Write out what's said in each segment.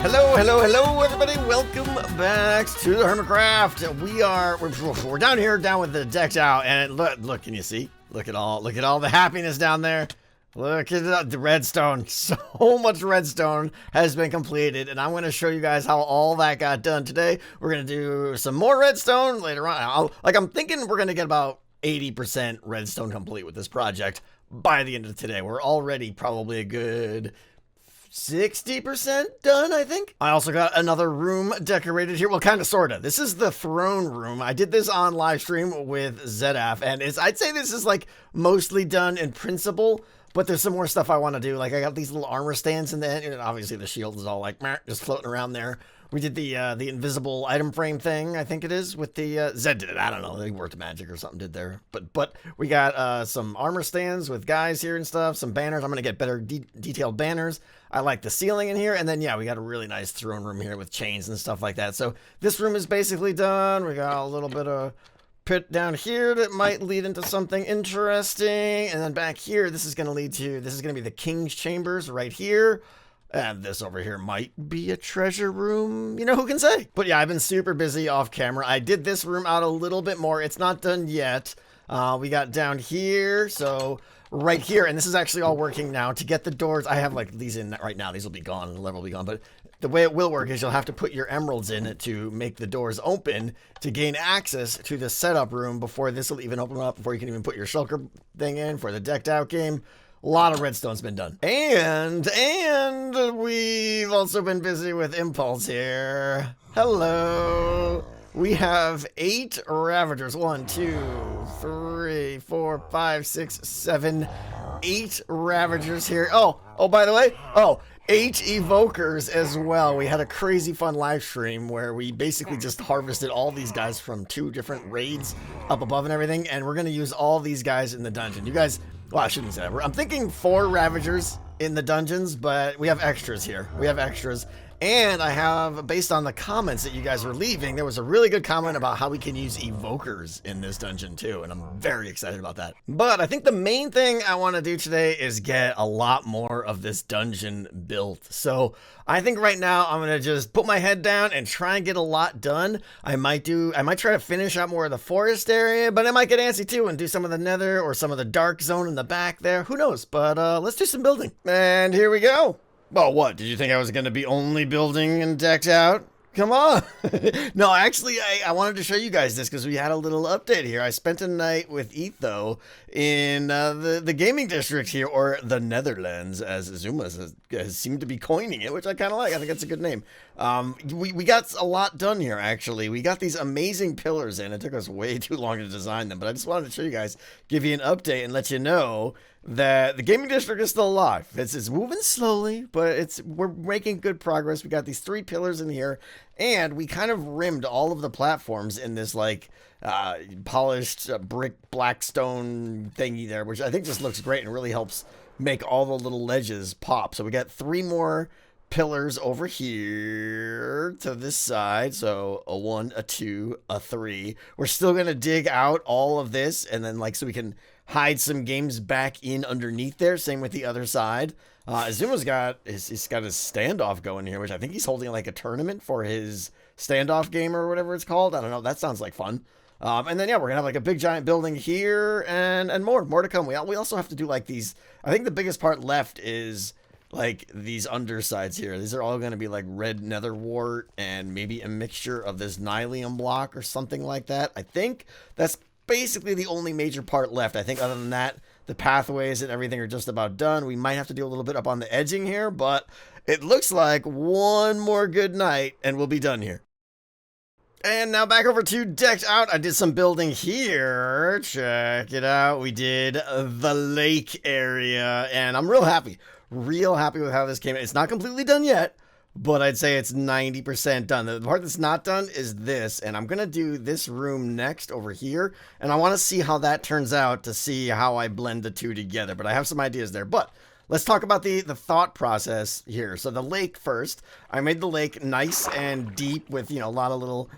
Hello, everybody. Welcome back to the Hermitcraft. We're down here, down with the decked out, and look, can you see? Look at all the happiness down there. Look at the redstone. So much redstone has been completed, and I'm going to show you guys how all that got done today. We're going to do some more redstone later on. I'm thinking we're going to get about 80% redstone complete with this project by the end of today. We're already probably a good 60% done, I think. I also got another room decorated here. Well, kind of, sort of. This is the throne room. I did this on live stream with Zedaph, and I'd say this is like mostly done in principle, but there's some more stuff I want to do. Like I got these little armor stands in the end, and obviously the shield is all like just floating around there. We did the invisible item frame thing, I think it is, with the Zed did it. I don't know, they worked magic or something did there. But we got some armor stands with guys here and stuff, some banners. I'm gonna get better detailed banners. I like the ceiling in here, and then yeah, we got a really nice throne room here with chains and stuff like that. So this room is basically done. We got a little bit of pit down here that might lead into something interesting, and then back here, this is gonna be the king's chambers right here. And this over here might be a treasure room. You know, who can say? But yeah, I've been super busy off camera. I did this room out a little bit more. It's not done yet. We got down here. So right here, and this is actually all working now. To get the doors, I have like these in right now. These will be gone. The level will be gone. But the way it will work is you'll have to put your emeralds in it to make the doors open to gain access to the setup room before this will even open up, before you can even put your shulker thing in for the decked out game. A lot of redstone's been done. And we've also been busy with Impulse here. Hello. We have 8 Ravagers. 1, 2, 3, 4, 5, 6, 7, 8 Ravagers here. Oh, by the way, 8 Evokers as well. We had a crazy fun live stream where we basically just harvested all these guys from 2 different raids up above and everything, and we're gonna use all these guys in the dungeon. You guys, well, I shouldn't say that. I'm thinking 4 Ravagers in the dungeons, but we have extras here. We have extras. And I have, based on the comments that you guys were leaving, there was a really good comment about how we can use evokers in this dungeon too, and I'm very excited about that. But I think the main thing I want to do today is get a lot more of this dungeon built. So I think right now I'm going to just put my head down and try and get a lot done. I might try to finish out more of the forest area, but I might get antsy too and do some of the nether or some of the dark zone in the back there. Who knows? But let's do some building. And here we go. Well, what? Did you think I was going to be only building and decked out? Come on. No, actually, I wanted to show you guys this because we had a little update here. I spent a night with Etho in the gaming district here, or the Netherlands, as Zuma has seemed to be coining it, which I kind of like. I think that's a good name. We got a lot done here, actually. We got these amazing pillars in. It took us way too long to design them, but I just wanted to show you guys, give you an update and let you know that the gaming district is still alive. It's moving slowly, but we're making good progress. We got these 3 pillars in here, and we kind of rimmed all of the platforms in this like polished brick black stone thingy there, which I think just looks great and really helps make all the little ledges pop. So we got 3 more pillars over here to this side. So a 1, a 2, a 3. We're still gonna dig out all of this, and then like so we can hide some games back in underneath there. Same with the other side. Azuma's got his standoff going here, which I think he's holding like a tournament for his standoff game or whatever it's called. I don't know. That sounds like fun. And then yeah, we're gonna have like a big giant building here and more to come. We also have to do like these. I think the biggest part left is like these undersides here. These are all going to be like red nether wart and maybe a mixture of this nylium block or something like that. I think that's basically the only major part left. I think other than that, the pathways and everything are just about done. We might have to do a little bit up on the edging here, but it looks like one more good night and we'll be done here. And now back over to decked out. I did some building here. Check it out. We did the lake area, and I'm real happy with how this came in. It's not completely done yet, but I'd say it's 90% done. The part that's not done is this, and I'm going to do this room next over here, and I want to see how that turns out to see how I blend the two together, but I have some ideas there. But let's talk about the thought process here. So the lake first. I made the lake nice and deep with, you know, a lot of little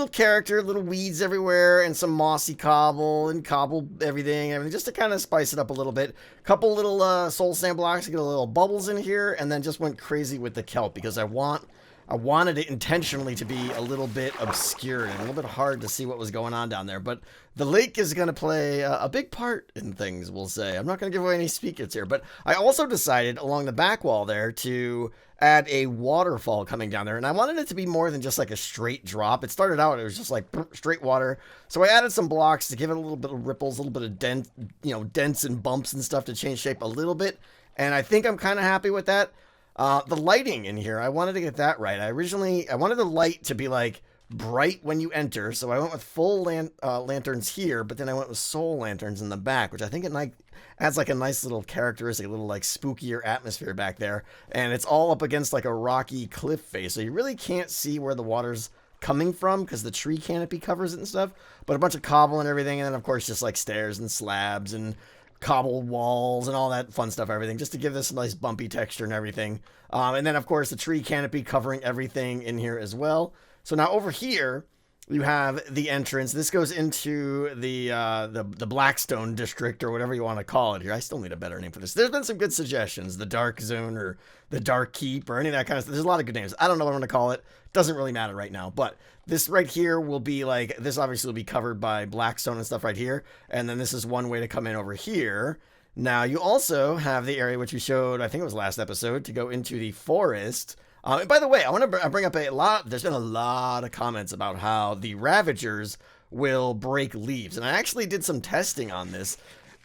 character, little weeds everywhere, and some mossy cobble and cobble everything, just to kind of spice it up a little bit. Couple little soul sand blocks to get a little bubbles in here, and then just went crazy with the kelp because I want I wanted it intentionally to be a little bit obscure and a little bit hard to see what was going on down there. But the lake is going to play a big part in things, we'll say. I'm not going to give away any secrets here, but I also decided along the back wall there to add a waterfall coming down there, and I wanted it to be more than just like a straight drop. It started out, it was just like straight water. So I added some blocks to give it a little bit of ripples, a little bit of dents and bumps and stuff to change shape a little bit. And I think I'm kind of happy with that. The lighting in here, I wanted to get that right. I wanted the light to be like bright when you enter, so I went with full lanterns here, but then I went with soul lanterns in the back, which I think it adds like a nice little characteristic, a little like spookier atmosphere back there. And it's all up against like a rocky cliff face, so you really can't see where the water's coming from because the tree canopy covers it and stuff. But a bunch of cobble and everything, and then of course just like stairs and slabs and cobble walls and all that fun stuff, everything, just to give this a nice bumpy texture and everything. And then of course the tree canopy covering everything in here as well. So now over here you have the entrance. This goes into the Blackstone district, or whatever you want to call it here. I still need a better name for this. There's been some good suggestions, the Dark Zone or the Dark Keep or any of that kind of stuff. There's a lot of good names. I don't know what I'm going to call it. Doesn't really matter right now, but this right here will be like, this obviously will be covered by Blackstone and stuff right here. And then this is one way to come in over here. Now you also have the area which we showed, I think it was last episode, to go into the forest. And by the way, I want to bring up there's been a lot of comments about how the Ravagers will break leaves. And I actually did some testing on this.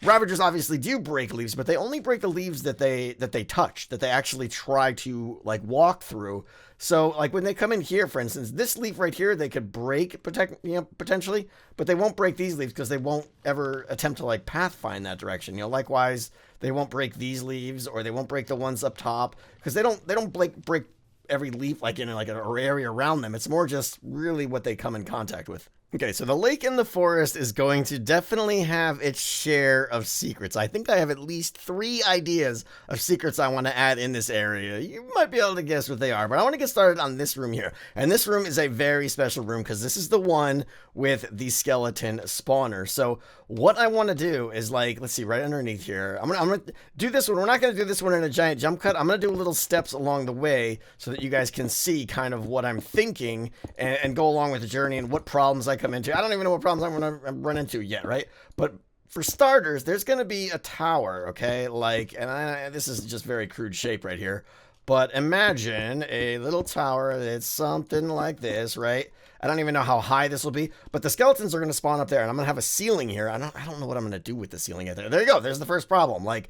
Ravagers obviously do break leaves, but they only break the leaves that they touch, that they actually try to like walk through. So like when they come in here, for instance, this leaf right here, they could break potentially, but they won't break these leaves because they won't ever attempt to like pathfind that direction. Likewise, they won't break these leaves, or they won't break the ones up top because they don't break every leaf like in like an area around them. It's more just really what they come in contact with. Okay, so the lake in the forest is going to definitely have its share of secrets. I think I have at least 3 ideas of secrets I want to add in this area. You might be able to guess what they are, but I want to get started on this room here. And this room is a very special room because this is the one with the skeleton spawner. So what I want to do is, like, let's see, right underneath here, I'm gonna do this one. We're not going to do this one in a giant jump cut. I'm going to do little steps along the way so that you guys can see kind of what I'm thinking and go along with the journey and what problems I come into. I don't even know what problems I'm going to run into yet, right? But for starters, there's going to be a tower, okay? Like, and this is just very crude shape right here. But imagine a little tower that's something like this, right? I don't even know how high this will be, but the skeletons are going to spawn up there, and I'm going to have a ceiling here. I don't know what I'm going to do with the ceiling out there. There you go. There's the first problem. Like,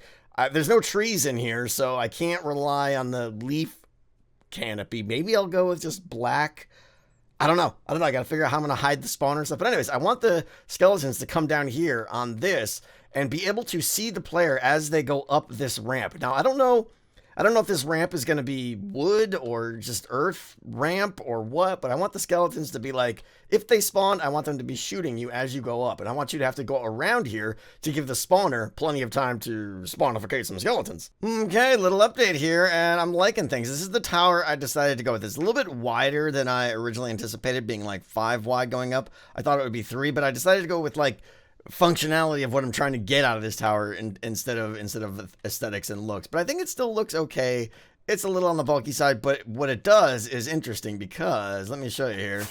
there's no trees in here, so I can't rely on the leaf canopy. Maybe I'll go with just black. I don't know. I got to figure out how I'm going to hide the spawner and stuff. But anyways, I want the skeletons to come down here on this and be able to see the player as they go up this ramp. Now, I don't know if this ramp is going to be wood or just earth ramp or what, but I want the skeletons to be like, if they spawn, I want them to be shooting you as you go up. And I want you to have to go around here to give the spawner plenty of time to spawnificate some skeletons. Okay, little update here, and I'm liking things. This is the tower I decided to go with. It's a little bit wider than I originally anticipated, being like 5 wide going up. I thought it would be 3, but I decided to go with like functionality of what I'm trying to get out of this tower instead of aesthetics and looks. But I think it still looks okay. It's a little on the bulky side, but what it does is interesting because, let me show you here.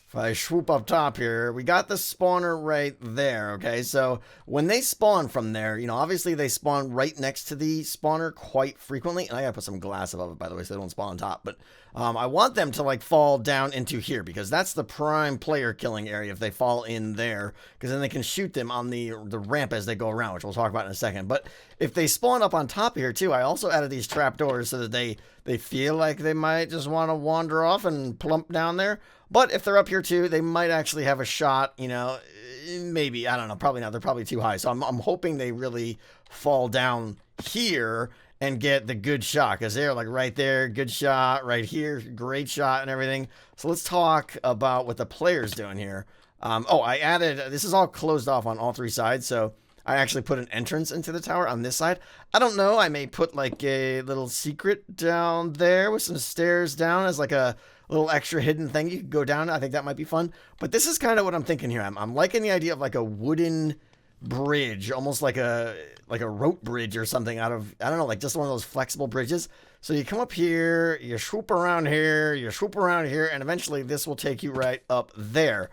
If I swoop up top here, we got the spawner right there, okay? So when they spawn from there, obviously they spawn right next to the spawner quite frequently. And I gotta put some glass above it, by the way, so they don't spawn on top. But I want them to like fall down into here because that's the prime player killing area if they fall in there, because then they can shoot them on the ramp as they go around, which we'll talk about in a second. But if they spawn up on top here too, I also added these trapdoors so that they feel like they might just want to wander off and plump down there. But if they're up here too, they might actually have a shot, maybe, I don't know, probably not. They're probably too high. So I'm hoping they really fall down here and get the good shot, because they're like right there, good shot, right here, great shot and everything. So let's talk about what the player's doing here. I added, this is all closed off on all 3 sides, so I actually put an entrance into the tower on this side. I don't know, I may put like a little secret down there with some stairs down as like a little extra hidden thing you could go down. I think that might be fun. But this is kind of what I'm thinking here. I'm liking the idea of like a wooden bridge, almost like a rope bridge or something out of, I don't know, like just one of those flexible bridges. So you come up here, you swoop around here, you swoop around here, and eventually this will take you right up there.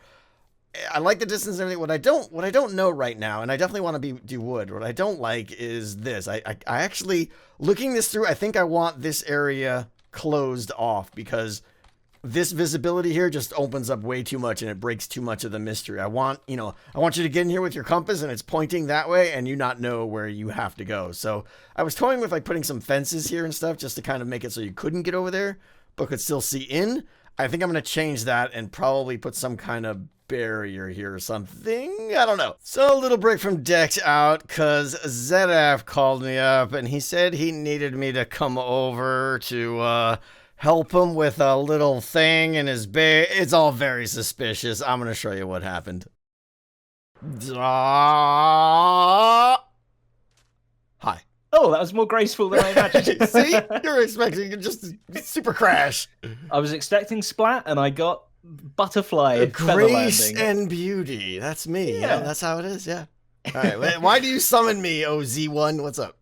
I like the distance and everything. What I don't know right now, and I definitely want to do wood. What I don't like is this. I actually, looking this through, I think I want this area closed off because this visibility here just opens up way too much and it breaks too much of the mystery. I want you to get in here with your compass and it's pointing that way and you not know where you have to go. So I was toying with like putting some fences here and stuff just to kind of make it so you couldn't get over there, but could still see in. I think I'm going to change that and probably put some kind of barrier here or something. I don't know. So a little break from Dex out because Zedaph called me up and he said he needed me to come over to help him with a little thing in his base. It's all very suspicious. I'm going to show you what happened. Hi. Oh, that was more graceful than I imagined. See? You're expecting just super crash. I was expecting splat and I got butterfly grace and beauty. That's me. Yeah, that's how it is. Yeah. All right. Why do you summon me, OZ1? What's up?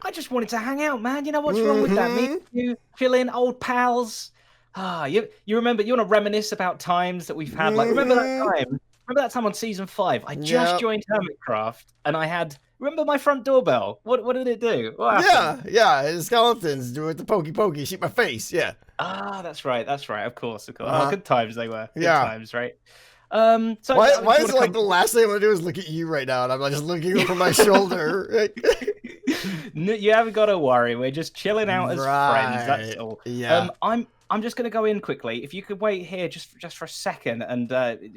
I just wanted to hang out, man. You know what's wrong with that? Me, you, chilling, old pals. You remember? You want to reminisce about times that we've had? Like, remember that time? Remember that time on season 5? I just joined Hermitcraft, and I had. Remember my front doorbell? What did it do? What happened? Yeah. Skeletons do it the pokey, shoot my face. Yeah. Ah, that's right. Of course. Oh, good times they were. Good times, right? So why is it like the last thing I'm gonna do is look at you right now, and I'm just looking over my shoulder? You haven't got to worry. We're just chilling out as friends. That's all. Yeah. I'm just gonna go in quickly. If you could wait here just for a second and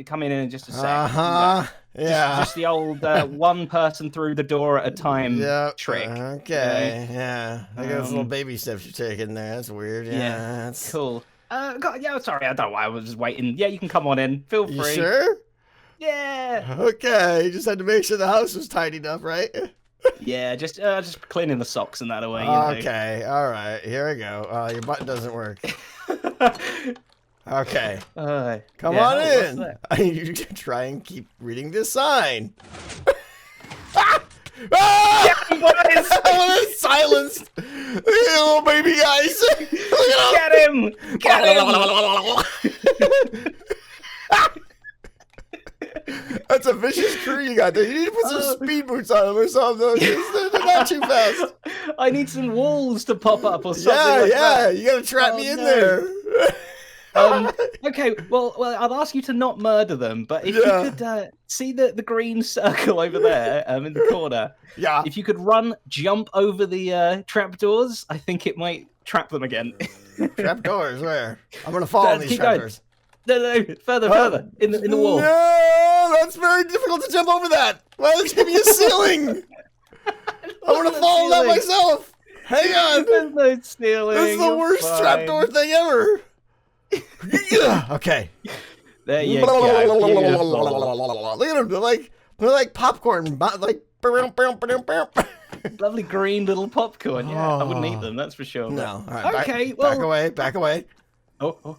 come in just a second. Yeah. Just the old one person through the door at a time trick. Okay. Yeah. I got those little baby steps you're taking there. That's weird. Yeah. That's cool. Sorry. I don't know why I was just waiting. Yeah, you can come on in. Feel free. You sure? Yeah. Okay. Just had to make sure the house was tidied up, right? Yeah, just cleaning the socks and that away. Okay, all right, here we go. Your button doesn't work. Okay, come on in. I need you to try and keep reading this sign. I silenced. Little baby guys. Get him! That's a vicious crew you got there. You need to put some speed boots on them or something. They're not too fast. I need some walls to pop up or something. Yeah. You gotta trap me in there. Okay, well, I'll ask you to not murder them, but if you could see the green circle over there in the corner. Yeah. If you could jump over the trapdoors, I think it might trap them again. Trapdoors? Where? I'm gonna fall on these trapdoors. No, further in the wall. No, that's very difficult to jump over that. Why don't you give me a ceiling? I want to fall on that myself. Hang on. There's no ceiling. This is the worst trapdoor thing ever. Okay. There you go. Look at them. They're like popcorn. Like. Lovely green little popcorn. Yeah, I wouldn't eat them. That's for sure. No. All right. Okay. Back away. Oh.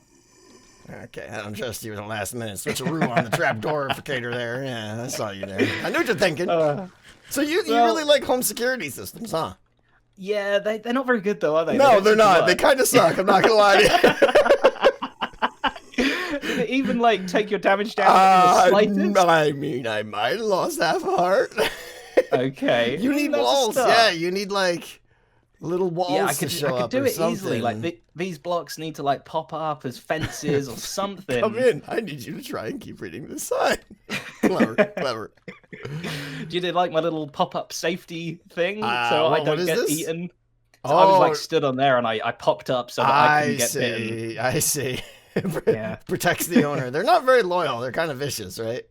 Okay, I don't trust you with the last minute switcheroo on the trapdoorificator there. Yeah, I saw you there. I knew what you're thinking. So you really like home security systems, huh? Yeah, they're not very good though, are they? No, they're not. They kind of suck. I'm not gonna lie to you. Did it even like take your damage down in the slightest? I mean, I might have lost half a heart. Okay. You need walls. Yeah, you need like little walls to show up. I could do it easily. Like these blocks need to like pop up as fences or something. Come in. I need you to try and keep reading the sign. Clever. Do you like my little pop-up safety thing so I don't get eaten? So I was like stood on there and I popped up so that I couldn't get bitten. I see. Protects the owner. They're not very loyal. They're kind of vicious, right?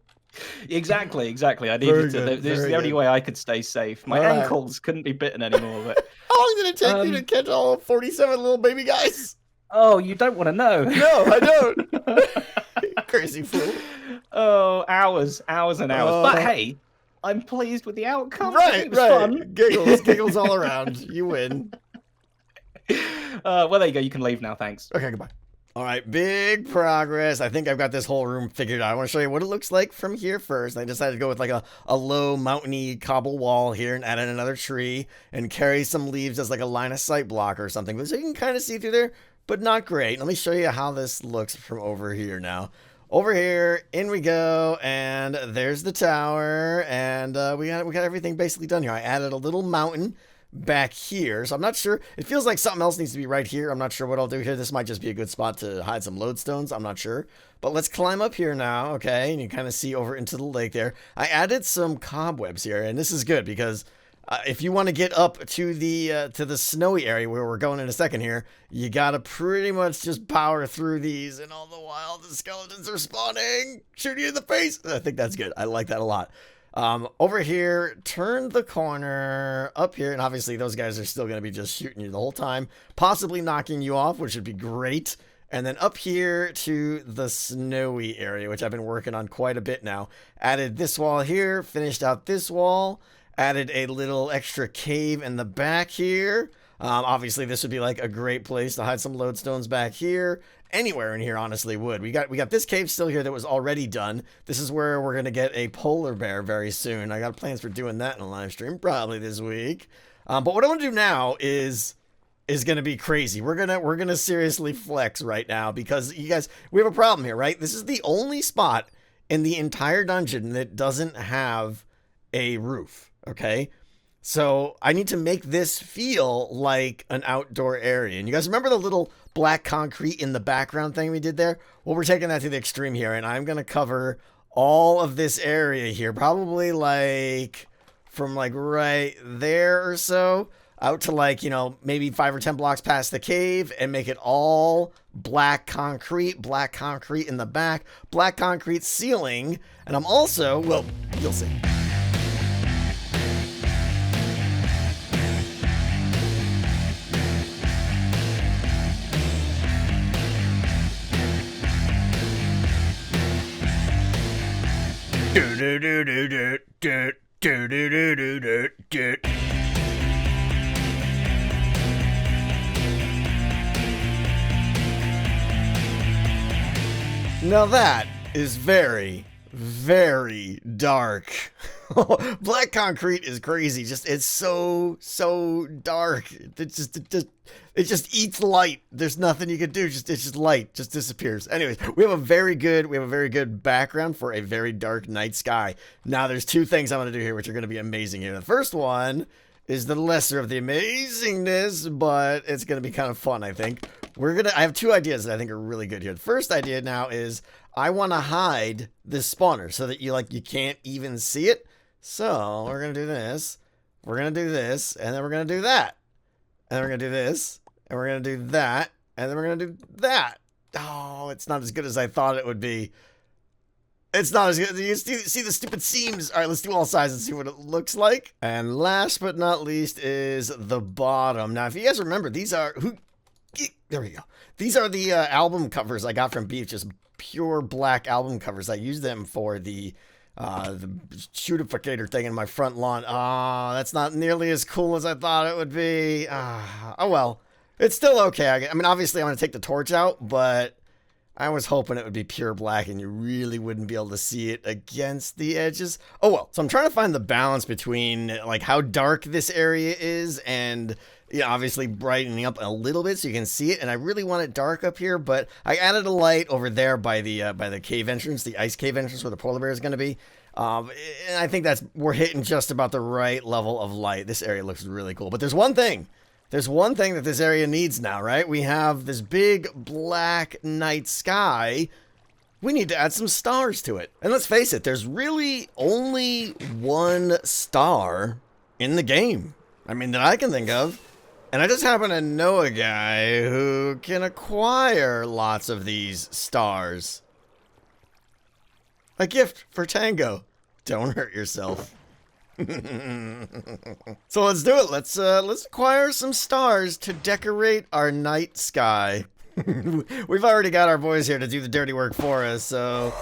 Exactly. I needed to. This is the only way I could stay safe. My ankles couldn't be bitten anymore. But how long did it take you to catch all 47 little baby guys? Oh, you don't want to know. No, I don't. Crazy fool. Oh, hours and hours. But hey, I'm pleased with the outcome. Right. It was fun. Giggles all around. You win. Well, there you go. You can leave now. Thanks. Okay, goodbye. All right, big progress. I think I've got this whole room figured out. I want to show you what it looks like from here first. I decided to go with like a low mountainy cobble wall here and add in another tree and carry some leaves as like a line of sight block or something. So you can kind of see through there, but not great. Let me show you how this looks from over here now. Over here, in we go, and there's the tower, and we got everything basically done here. I added a little mountain back here, so I'm not sure. It feels like something else needs to be right here. I'm not sure what I'll do here. This might just be a good spot to hide some lodestones. I'm not sure, but let's climb up here now, okay? And you kind of see over into the lake there. I added some cobwebs here, and this is good because if you want to get up to the snowy area where we're going in a second here, you gotta pretty much just power through these, and all the while the skeletons are spawning, shoot you in the face. I think that's good. I like that a lot. Over here, turn the corner up here, and obviously those guys are still going to be just shooting you the whole time, possibly knocking you off, which would be great. And then up here to the snowy area, which I've been working on quite a bit now. Added this wall here, finished out this wall, added a little extra cave in the back here. Obviously this would be like a great place to hide some lodestones back here. Anywhere in here honestly would. We got this cave still here that was already done. This is where we're gonna get a polar bear very soon. I got plans for doing that in a live stream probably this week. But what I want to do now is gonna be crazy. We're gonna seriously flex right now because you guys, we have a problem here, right? This is the only spot in the entire dungeon that doesn't have a roof. Okay. So I need to make this feel like an outdoor area. And you guys remember the little black concrete in the background thing we did there? Well, we're taking that to the extreme here, and I'm going to cover all of this area here, probably like from like right there or so out to like, you know, maybe 5 or 10 blocks past the cave, and make it all black concrete in the back, black concrete ceiling. And I'm also, well, you'll see. Now that is very, very dark. Black concrete is crazy. Just it's so dark. It just eats light. There's nothing you can do. It's just light. Just disappears. Anyways, we have a very good background for a very dark night sky. Now there's two things I'm gonna do here which are gonna be amazing here. The first one is the lesser of the amazingness, but it's gonna be kind of fun, I think. I have two ideas that I think are really good here. The first idea now is I want to hide this spawner so that you can't even see it. So we're gonna do this. We're gonna do this, and then we're gonna do that. And then we're gonna do this, and we're gonna do that, and then we're gonna do that. Oh, it's not as good as I thought it would be. It's not as good. You see the stupid seams. All right, let's do all sides and see what it looks like. And last but not least is the bottom. Now, if you guys remember, these are there we go. These are the album covers I got from Beef, just pure black album covers. I used them for the shootificator thing in my front lawn. Ah, that's not nearly as cool as I thought it would be. Oh well, it's still okay. I mean, obviously I'm gonna take the torch out, but I was hoping it would be pure black and you really wouldn't be able to see it against the edges. Oh well, so I'm trying to find the balance between like how dark this area is and, yeah, obviously brightening up a little bit so you can see it. And I really want it dark up here, but I added a light over there by the cave entrance, the ice cave entrance where the polar bear is going to be. And I think we're hitting just about the right level of light. This area looks really cool, but there's one thing that this area needs now, right? We have this big black night sky. We need to add some stars to it. And let's face it, there's really only one star in the game. I mean, that I can think of. And I just happen to know a guy who can acquire lots of these stars. A gift for Tango. Don't hurt yourself. So let's do it. Let's acquire some stars to decorate our night sky. We've already got our boys here to do the dirty work for us, so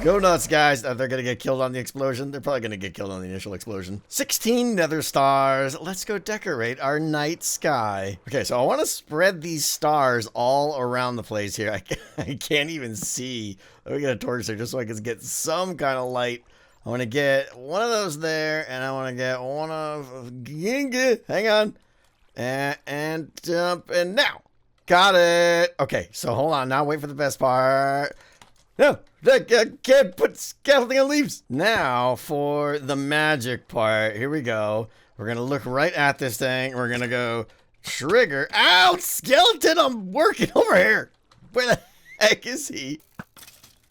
Go nuts, guys. They're going to get killed on the explosion. They're probably going to get killed on the initial explosion. 16 nether stars. Let's go decorate our night sky. Okay, so I want to spread these stars all around the place here. I can't even see. Let me get a torch here just so I can get some kind of light. I want to get one of those there, and I want to get one of... Hang on. And jump, and now. Got it. Okay, so hold on. Now wait for the best part. No, I can't put scaffolding on leaves. Now for the magic part. Here we go. We're going to look right at this thing. We're going to go trigger. Ow, skeleton, I'm working over here. Where the heck is he?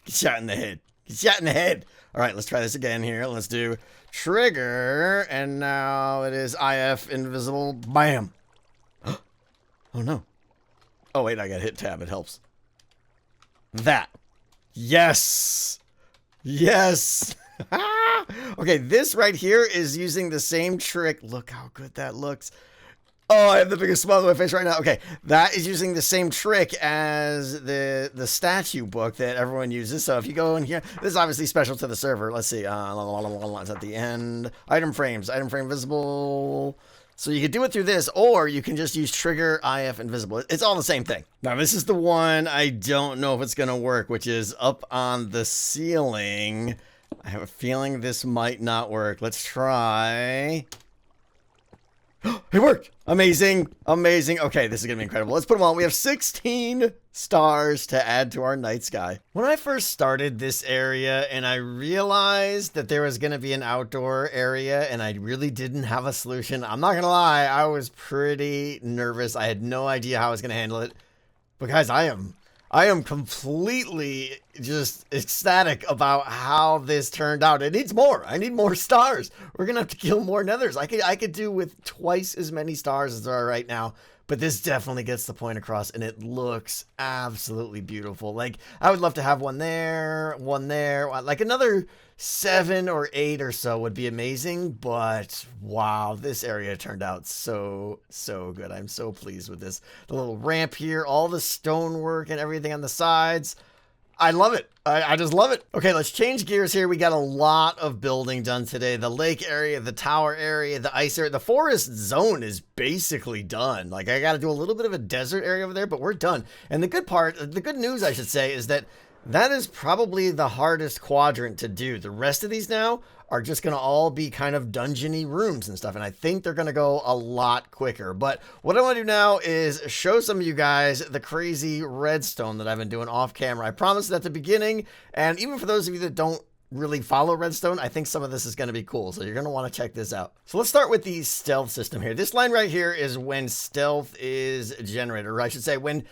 Get shot in the head. Get shot in the head. All right, let's try this again here. Let's do trigger. And now it is IF invisible. Bam. Oh, no. Oh, wait, I got to hit tab. It helps. That. Yes. Yes. Okay, this right here is using the same trick. Look how good that looks. Oh, I have the biggest smile on my face right now. Okay, that is using the same trick as the statue book that everyone uses. So if you go in here, this is obviously special to the server. Let's see. It's at the end. Item frames. Item frame visible. So you can do it through this, or you can just use trigger IF invisible. It's all the same thing. Now, this is the one I don't know if it's going to work, which is up on the ceiling. I have a feeling this might not work. Let's try. It worked. Amazing. Amazing. Okay, this is going to be incredible. Let's put them on. We have 16 stars to add to our night sky. When I first started this area and I realized that there was going to be an outdoor area and I really didn't have a solution, I'm not going to lie, I was pretty nervous. I had no idea how I was going to handle it. But guys, I am completely just ecstatic about how this turned out. It needs more. I need more stars. We're going to have to kill more nethers. I could do with twice as many stars as there are right now, but this definitely gets the point across, and it looks absolutely beautiful. Like, I would love to have one there, like another 7 or 8 or so would be amazing, but wow, this area turned out so good. I'm so pleased with this. The little ramp here, all the stonework and everything on the sides. I love it. I just love it. Okay, let's change gears here. We got a lot of building done today. The lake area, the tower area, the ice area, the forest zone is basically done. Like, I got to do a little bit of a desert area over there, but we're done. And the good news, I should say, is that is probably the hardest quadrant to do. The rest of these now are just going to all be kind of dungeony rooms and stuff. And I think they're going to go a lot quicker. But what I want to do now is show some of you guys the crazy redstone that I've been doing off camera. I promised at the beginning. And even for those of you that don't really follow redstone, I think some of this is going to be cool. So you're going to want to check this out. So let's start with the stealth system here. This line right here is when stealth is generated, or I should say when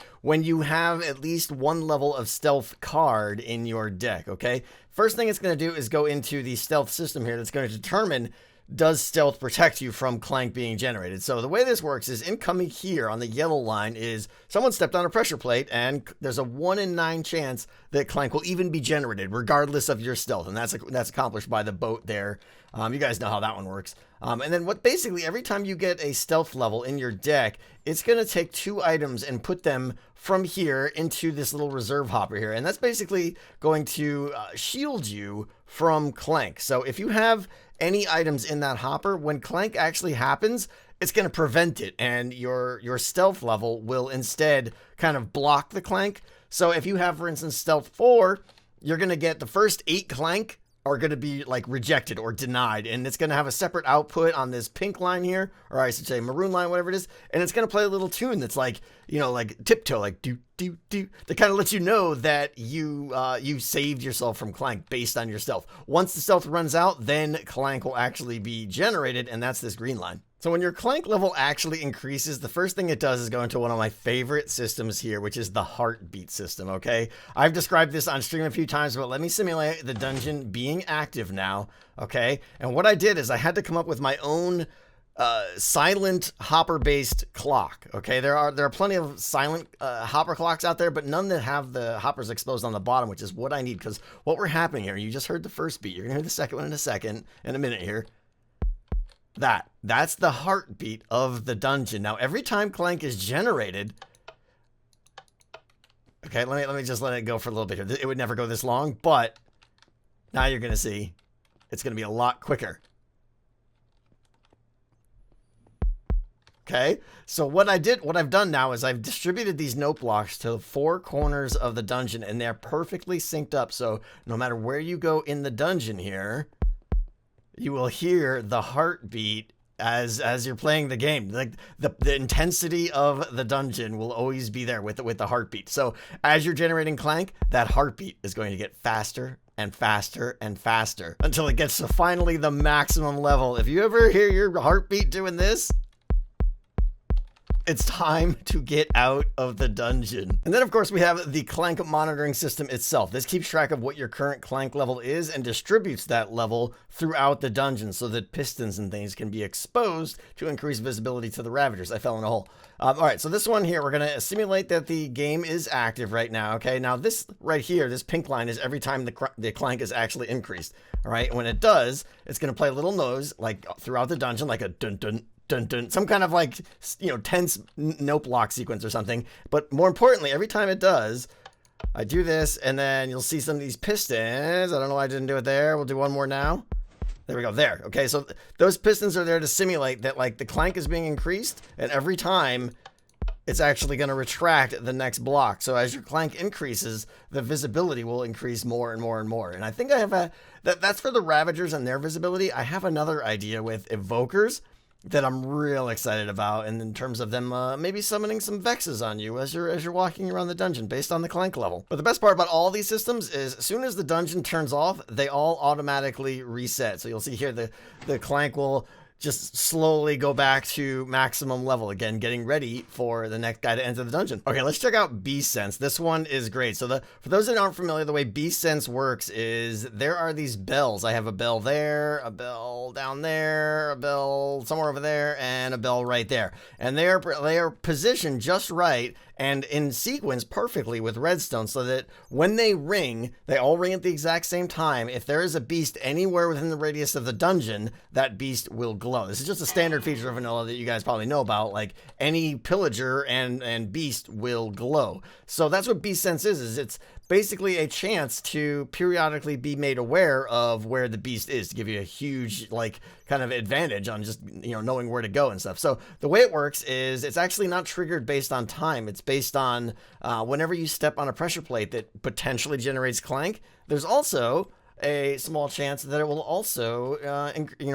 you have at least one level of stealth card in your deck. Okay, first thing it's going to do is go into the stealth system here. That's going to determine, does stealth protect you from clank being generated? So the way this works is incoming here on the yellow line is someone stepped on a pressure plate, and there's a 1 in 9 chance that clank will even be generated regardless of your stealth. And that's accomplished by the boat there. You guys know how that one works. And then basically every time you get a stealth level in your deck, it's going to take 2 items and put them from here into this little reserve hopper here. And that's basically going to shield you from clank. So if you have any items in that hopper, when clank actually happens, it's going to prevent it, and your stealth level will instead kind of block the clank. So if you have, for instance, stealth 4, you're going to get the first 8 clank are going to be like rejected or denied, and it's going to have a separate output on this pink line here, or I should say maroon line, whatever it is, and it's going to play a little tune that's like, you know, like tiptoe, like do do do, that kind of lets you know that you saved yourself from clank based on your stealth. Once the stealth runs out, then clank will actually be generated, and that's this green line. So when your clank level actually increases, the first thing it does is go into one of my favorite systems here, which is the heartbeat system, okay? I've described this on stream a few times, but let me simulate the dungeon being active now, okay? And what I did is I had to come up with my own silent hopper-based clock, okay? There are plenty of silent hopper clocks out there, but none that have the hoppers exposed on the bottom, which is what I need, because what we're happening here, you just heard the first beat. You're going to hear the second one in a minute here. That's the heartbeat of the dungeon. Now, every time clank is generated, okay, let me just let it go for a little bit here. It would never go this long, but Now you're going to see it's going to be a lot quicker. Okay, so what I've done now is I've distributed these note blocks to the 4 corners of the dungeon, and they're perfectly synced up. So no matter where you go in the dungeon here, you will hear the heartbeat as you're playing the game. Like the intensity of the dungeon will always be there with the heartbeat. So as you're generating clank, that heartbeat is going to get faster and faster and faster until it gets to finally the maximum level. If you ever hear your heartbeat doing this, it's time to get out of the dungeon. And then, of course, we have the clank monitoring system itself. This keeps track of what your current clank level is and distributes that level throughout the dungeon so that pistons and things can be exposed to increase visibility to the Ravagers. I fell in a hole. All right, so this one here, we're going to simulate that the game is active right now, okay? Now, this right here, this pink line is every time the clank is actually increased, all right? When it does, it's going to play a little noise, like, throughout the dungeon, like a dun-dun, dun-dun, some kind of, like, you know, tense note block sequence or something. But more importantly, every time it does, I do this, and then you'll see some of these pistons. I don't know why I didn't do it there. We'll do one more now. There we go. There. Okay, so those pistons are there to simulate that, like, the clank is being increased, and every time it's actually going to retract the next block. So as your clank increases, the visibility will increase more and more and more. And I think I have that's for the Ravagers and their visibility. I have another idea with Evokers that I'm real excited about, and in terms of them maybe summoning some Vexes on you as you're walking around the dungeon based on the clank level. But the best part about all these systems is as soon as the dungeon turns off, they all automatically reset. So you'll see here the clank will just slowly go back to maximum level again, getting ready for the next guy to enter the dungeon. Okay, let's check out Beast Sense. This one is great. So for those that aren't familiar, the way Beast Sense works is there are these bells. I have a bell there, a bell down there, a bell somewhere over there, and a bell right there. And they are positioned just right and in sequence perfectly with redstone so that when they ring, they all ring at the exact same time. If there is a beast anywhere within the radius of the dungeon, that beast will glow. This is just a standard feature of vanilla that you guys probably know about. Like any pillager and beast will glow. So that's what Beast Sense is it's basically a chance to periodically be made aware of where the beast is to give you a huge, like, kind of advantage on just, you know, knowing where to go and stuff. So the way it works is it's actually not triggered based on time. It's based on whenever you step on a pressure plate that potentially generates clank, there's also a small chance that it will also,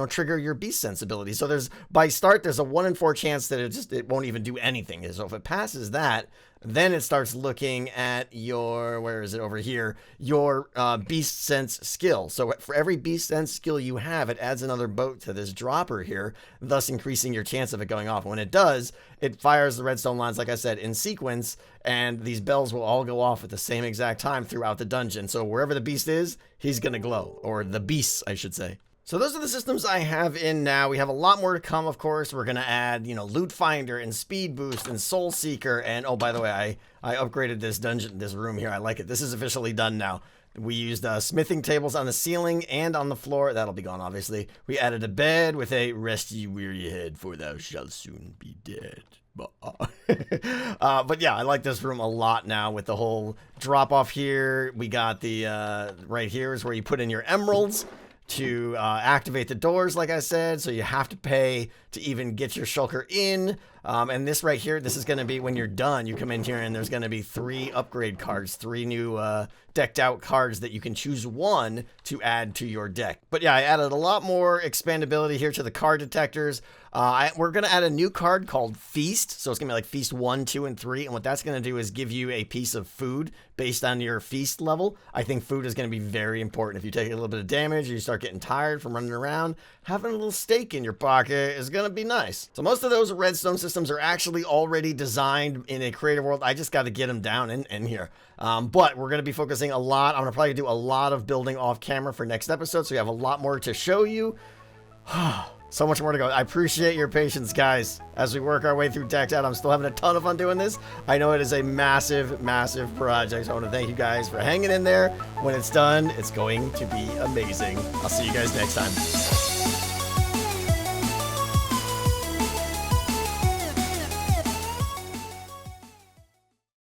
trigger your beast sensibility. So by start, there's a 1 in 4 chance that it won't even do anything. So if it passes that, then it starts looking at your, where is it over here, your beast sense skill. So for every beast sense skill you have, it adds another boat to this dropper here, thus increasing your chance of it going off. When it does, it fires the redstone lines, like I said, in sequence, and these bells will all go off at the same exact time throughout the dungeon. So wherever the beast is, he's going to glow, or the beasts, I should say. So those are the systems I have in now. We have a lot more to come, of course. We're going to add, Loot Finder and Speed Boost and Soul Seeker. And, oh, by the way, I upgraded this room here. I like it. This is officially done now. We used smithing tables on the ceiling and on the floor. That'll be gone, obviously. We added a bed with a rest ye weary head, for thou shalt soon be dead. But yeah, I like this room a lot now with the whole drop off here. We got the right here is where you put in your emeralds to activate the doors, like I said. So you have to pay to even get your shulker in. And this right here, this is going to be when you're done. You come in here and there's going to be 3 upgrade cards, 3 new decked out cards that you can choose one to add to your deck. But yeah, I added a lot more expandability here to the card detectors. We're going to add a new card called Feast. So it's going to be like Feast 1, 2, and 3. And what that's going to do is give you a piece of food based on your feast level. I think food is going to be very important. If you take a little bit of damage or you start getting tired from running around, having a little steak in your pocket is going to be nice. So most of those redstone systems are actually already designed in a creative world. I just got to get them down in here. But we're going to be focusing a lot. I'm going to probably do a lot of building off camera for next episode. So we have a lot more to show you. So much more to go. I appreciate your patience, guys, as we work our way through Decked Out. I'm still having a ton of fun doing this. I know it is a massive, massive project. So I want to thank you guys for hanging in there. When it's done, it's going to be amazing. I'll see you guys next time.